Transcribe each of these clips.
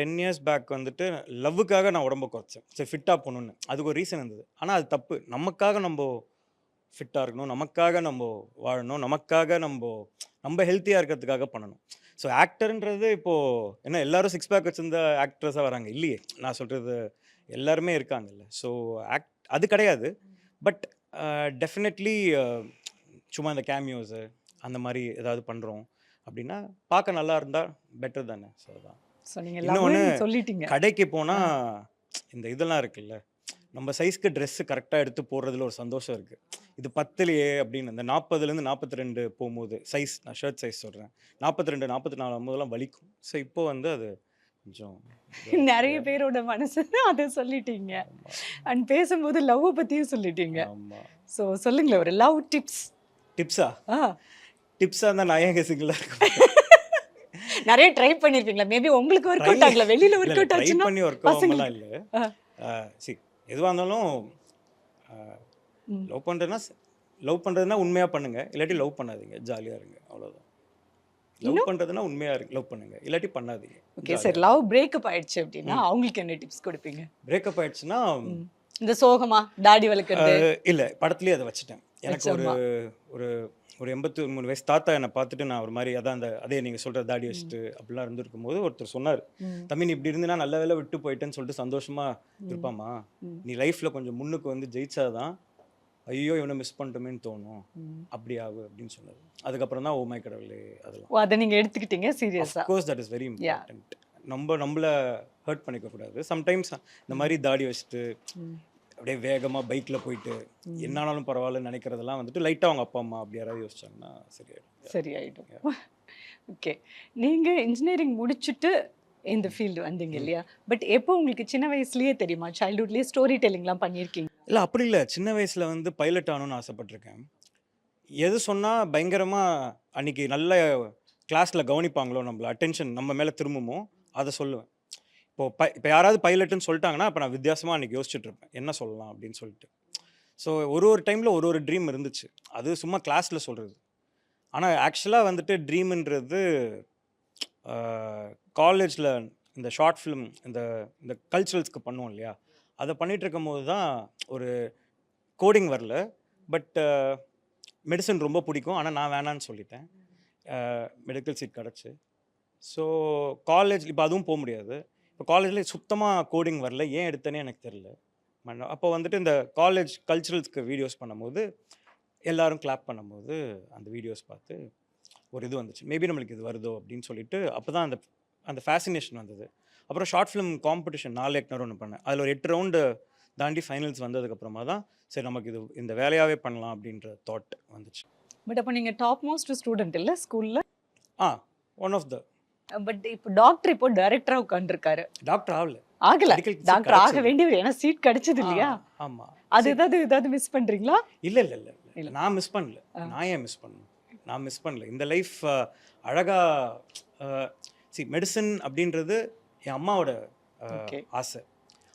10 years back வந்துட்டு லவ்வுக்காக நான் உடம்ப குறைச்சேன். சரி ஃபிட்டா போணும்னு. அதுக்கு ஒரு ரீசன் இருந்தது. ஆனா அது தப்பு. நமக்காக நம்போ ஃபிட்டா இருக்கணும். நமக்காக நம்போ வாழணும். நமக்காக நம்ப ஹெல்த்தியா இருக்கிறதுக்காக பண்ணணும். ஸோ ஆக்டர்ன்றது இப்போ என்ன எல்லாரும் சிக்ஸ் பேக் வச்சிருந்த ஆக்ட்ரஸா வராங்க. இல்லையே! நான் சொல்றது எல்லாருமே இருக்காங்கல்ல. ஸோ அது கிடையாது. பட் டெஃபினெட்லி சும்மா இந்த கேமியோஸு அந்த மாரி ஏதாவது பண்றோம் அப்டின்னா, பார்க்க நல்லா இருந்தா பெட்டர் தானே. ஸோ அதான். ஸோ நீங்க இன்னொன்னு லவ்வுன்னு சொல்லிட்டீங்க. கடைக்கு போனா ஆ. இந்த இதெல்லாம் இருக்குல்ல. நம்ம சைஸ்க்கு ட்ரெஸ் கரெக்ட்டா எடுத்து போடுறதுல ஒரு சந்தோஷம் இருக்கு. இது பத்தலையே அப்படின்னு அந்த 40லேருந்து 42 போம்போது சைஸ் நான் ஷர்ட் சைஸ் சொல்றேன். 42, 44 ஆகும்போதெல்லாம் வலிக்கும். ஸோ இப்போ வந்து அது கொஞ்சம் இதுவா இருக்கு நெறைய இல்லையா? பேரோட மனசு அத சொல்லிட்டீங்க. ஆமா, அண்ட் பேசும்போது லவ்வ பத்தியும் சொல்லிட்டீங்க. ஆமா. ஸோ சொல்லுங்களேன் ஒரு லவ் டிப்ஸ். டிப்ஸா? ஆ. டிப்ஸா இருந்தா நான் ஏங்க சிங்கிளா இருக்க போறேன்? நெறைய ட்ரை பண்ணியிருப்பீங்களா? மேபி உங்களுக்கு ஒர்க் ட்ரை அவுட் ஆகல. வெளில இல்ல, ஒர்க் இல்ல. அவுட் ட்ரை ஆச்சுன்னா பண்ணி ஒர்க் ஆகாமலாம் பசங்களுக்கு இல்ல. ஆ. சி எதுவா இருந்தாலும் அ ம். லவ் பண்றதுன்னா உண்மையா பண்ணுங்க. இல்லாட்டி லவ் பண்ணாதீங்க. ஜாலியா இருங்க. அவ்வளோதான். லவ் இன்னும் பண்றதுன்னா உண்மையா லவ் பண்ணுங்க. இல்லாட்டி பண்ணாதீங்க. ஓகே ஜாலியா சார் இருங்க. லவ் பிரேக்கப் ஆயிடுச்சு அப்டின்னா, ம். அவங்களுக்கு என்ன டிப்ஸ் குடுப்பீங்க? பிரேக்கப் ஆயிடுச்சுன்னா, ம். இந்த சோகமா தாடி வளர்க்கறது, இல்ல படத்திலேயே அத வச்சுட்டேன். எனக்கு ஒரு வச்சம்மா. ஒரு ஒரு 83 வயசு தாத்தா என்ன பார்த்துட்டு நான் ஒரு மாரி அதான் அதே நீங்க சொல்ற தாடி ம். வச்சுட்டு அப்படிலாம் இருந்திருக்கும்போது ஒருத்தர் சொன்னாரு. ம். "தம்பி நீ இப்படி இருந்தீன்னா நல்ல வேளை விட்டு போயிட்டேன்னு சொல்லிட்டு சந்தோஷமா ம். இருப்பாம்மா. ம். நீ லைஃப்ல கொஞ்சம் முன்னுக்கு வந்து ஜெயிச்சா தான், ஐயோ! இவன மிஸ் பண்ணிட்டோமேன்னு தோணும். ம். அப்படி ஆகு" அப்படின்னு சொன்னாரு. அதுக்கப்புறம் தான் ஓ மை கடவுளே! அதெல்லாம். ஓ! அத நீங்க எடுத்துக்கிட்டீங்க ஆஃப் சீரியஸா. Course that is very yeah! Important. நம்மள ஹர்ட் பண்ணிக்க கூடாது. சம்டைம்ஸ் இந்த ம். மாரி தாடி வச்சுட்டு ம். அப்படியே வேகமா பைக்ல போயிட்டு, ம். என்ன ஆனாலும் பரவாயில்லன்னு நெனைக்கிறதெல்லாம் வந்துட்டு லைட்டா அவங்க அப்பா, அம்மா அப்படி யாராவது யோசிச்சாங்கன்னா சரியாயிடும். சரியாயிடும். யா. ஓகே. நீங்க இன்ஜினியரிங் முடிச்சுட்டு இந்த ம். ஃபீல்டு வந்தீங்க ம். இல்லையா? பட் எப்போ உங்களுக்கு சின்ன வயசுலயே தெரியுமா? சைல்ட்ஹுட்லயே ஸ்டோரி டெல்லிங்லாம் பண்ணியிருக்கீங்க. இல்ல அப்படி இல்ல. சின்ன வயசுல வந்து பைலட் ஆகணும்னு ஆசைப்பட்டுருக்கேன். எது சொன்னா பயங்கரமா அன்னைக்கு நல்ல கிளாஸ்ல கவனிப்பாங்களோ நம்மள அட்டென்ஷன் நம்ம மேல திரும்புமோ, அத சொல்லுவேன். இப்ப யாராவது பைலட்ன்னு சொல்ட்டாங்கன்னா, அப்ப நான் வித்தியாசமா அன்னைக்கு யோசிச்சுட்டு இருப்பேன். என்ன சொல்லலாம் அப்படின்னு சொல்லிட்டு. ஸோ ஒரு டைம்ல ஒரு ட்ரீம் இருந்துச்சு. அது சும்மா கிளாஸ்ல சொல்றது. ஆனா ஆக்சுவலா வந்துட்டு ட்ரீம்ன்றது அ காலேஜ்ல இந்த ஷார்ட் ஃபிலிம் இந்த இந்த கல்ச்சுரல்ஸ்க்கு பண்ணுவோம் இல்லையா? அத பண்ணிட்டு இருக்கும்போது தான் ஒரு கோடிங் வரல. பட் மெடிசின் ரொம்ப பிடிக்கும். ஆனா நான் வேணான்னு சொல்லிட்டேன். மெடிக்கல் சீட் கிடச்சு. ஸோ காலேஜ் இப்ப அதுவும் முடியாது. இப்ப காலேஜ்ல சுத்தமா கோடிங் வரல. ஏன் எடுத்தேன்னே எனக்கு தெரியல. அப்போ வந்துட்டு இந்த காலேஜ் கல்ச்சுரல்ஸ்க்கு வீடியோஸ் பண்ணும்போது, எல்லாரும் கிளாப் பண்ணும்போது, அந்த வீடியோஸ் பார்த்து ஒரு இது வந்துச்சு. மேபி நம்மளுக்கு இது வருதோ அப்படின்னு சொல்லிட்டு, அப்பதான் அந்த அந்த ஃபேசினேஷன் வந்தது. அப்புறம் ஷார்ட் ஃபிலிம் காம்படிஷன் 4 இயக்குனர் ஒண்ணு பண்ணேன். அதில ஒரு 8 ரவுண்டு தாண்டி ஃபைனல்ஸ் வந்ததுக்கப்புறமா தான், சரி நமக்கு இது இந்த வேலையாவே பண்ணலாம் அப்படின்ற தாட் வந்துச்சு. பட் அப்ப நீங்க டாப் மோஸ்ட் ஸ்டூடண்ட் இல்ல ஸ்கூல்ல? ஆ ஒன் ஆஃப் த பட் இப்ப டாக்டர் இப்போ டைரக்டரா உட்கார்ந்திருக்காரு. டாக்டர் ஆகல. ஆகல. மெடிக்கல் சீட் டாக்டர் ஆக கிடைச்சது. வேண்டியவர். ஏன்னா சீட் கிடைச்சது ஆ இல்லையா? ஆமா. அது சரி. ஏதாவது மிஸ் பண்றீங்களா? இல்ல, இல்ல, இல்ல, இல்ல. இல்ல. நான் மிஸ் பண்ணல. ஆ. நான் ஏன் மிஸ் பண்ணணும்? நான் மிஸ் பண்ணல. இந்த லைஃப் அழகா அ மெடிசின் அப்படின்றது என் அம்மாவோட ஓகே. ஆசை.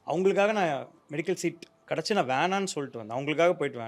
அவங்களுக்காக நான் மெடிக்கல் சீட் கிடைச்சு நான் வேணான்னு சொல்லிட்டு வந்தேன். அவங்களுக்காக போயிட்டு வேணாம்.